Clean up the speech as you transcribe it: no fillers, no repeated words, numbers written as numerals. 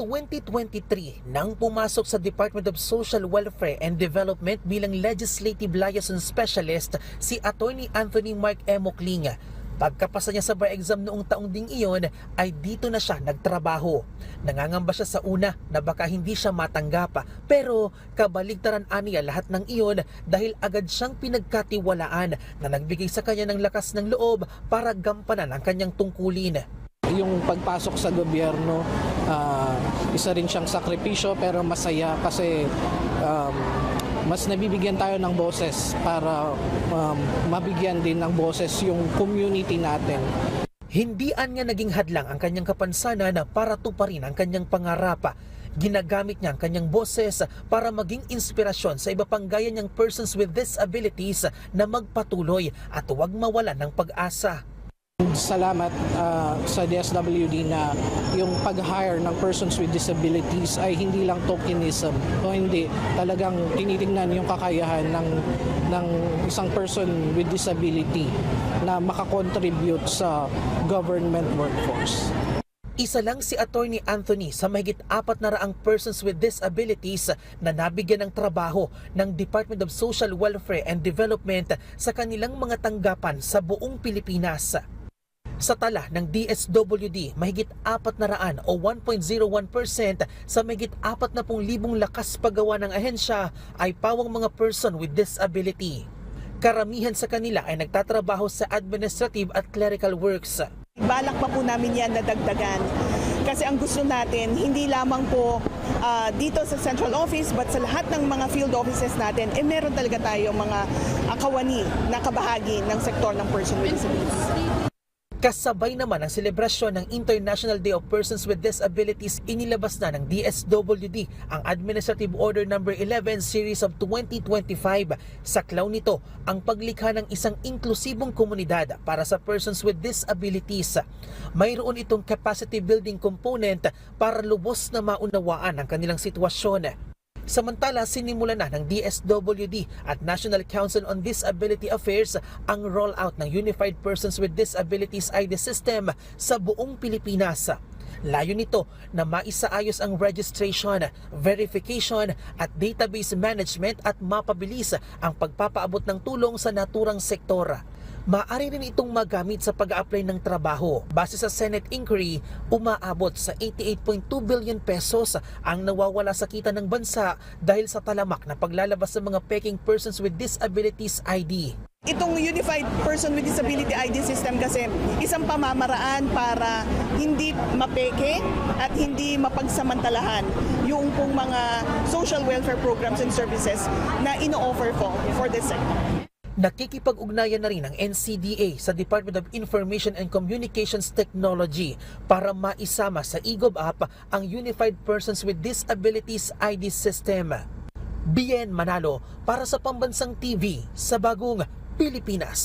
2023, nang pumasok sa Department of Social Welfare and Development bilang Legislative Liaison Specialist si Attorney Anthony Mark Emocling. Pagkapasa niya sa bar exam noong taong ding iyon ay dito na siya nagtrabaho. Nangangamba siya sa una na baka hindi siya matanggap, pero kabaligtaran aniya lahat ng iyon dahil agad siyang pinagkatiwalaan na nagbigay sa kanya ng lakas ng loob para gampanan ang kanyang tungkulin. Yung pagpasok sa gobyerno, isa rin siyang sakripisyo pero masaya kasi mas nabibigyan tayo ng boses para mabigyan din ng boses yung community natin. Hindi anya naging hadlang ang kanyang kapansanan para tuparin ang kanyang pangarap. Ginagamit niya ang kanyang boses para maging inspirasyon sa iba pang gaya niyang persons with disabilities na magpatuloy at huwag mawalan ng pag-asa. Salamat sa DSWD na yung pag-hire ng persons with disabilities ay hindi lang tokenism. O hindi, talagang tinitingnan yung kakayahan ng isang person with disability na makakontribute sa government workforce. Isa lang si Attorney Anthony sa mahigit 400 persons with disabilities na nabigyan ng trabaho ng Department of Social Welfare and Development sa kanilang mga tanggapan sa buong Pilipinas. Sa tala ng DSWD, mahigit 400 o 1.01% sa mahigit 40,000 lakas paggawa ng ahensya ay pawang mga person with disability. Karamihan sa kanila ay nagtatrabaho sa administrative at clerical works. Balak pa po namin yan na dagdagan. Kasi ang gusto natin, hindi lamang po dito sa central office but sa lahat ng mga field offices natin, meron talaga tayo mga kawani na kabahagi ng sektor ng person with disabilities. Kasabay naman ang selebrasyon ng International Day of Persons with Disabilities, inilabas na ng DSWD ang Administrative Order No. 11 Series of 2025. Saklaw nito ang paglikha ng isang inklusibong komunidad para sa persons with disabilities. Mayroon itong capacity building component para lubos na maunawaan ang kanilang sitwasyon. Samantala, sinimula na ng DSWD at National Council on Disability Affairs ang rollout ng Unified Persons with Disabilities ID System sa buong Pilipinas. Layo nito na maisaayos ang registration, verification at database management at mapabilis ang pagpapaabot ng tulong sa naturang sektor. Maaari rin itong magamit sa pag-a-apply ng trabaho. Base sa Senate inquiry, umaabot sa 88.2 billion pesos ang nawawala sa kita ng bansa dahil sa talamak na paglalabas ng mga peking persons with disabilities ID. Itong Unified Person with Disability ID System kasi isang pamamaraan para hindi mapeke at hindi mapagsamantalahan yung pong mga social welfare programs and services na ino-offer po for this sector. Nakikipag-ugnayan na rin ang NCDA sa Department of Information and Communications Technology para maisama sa eGov app ang Unified Persons with Disabilities ID System. Bien Manalo para sa Pambansang TV sa Bagong Pilipinas.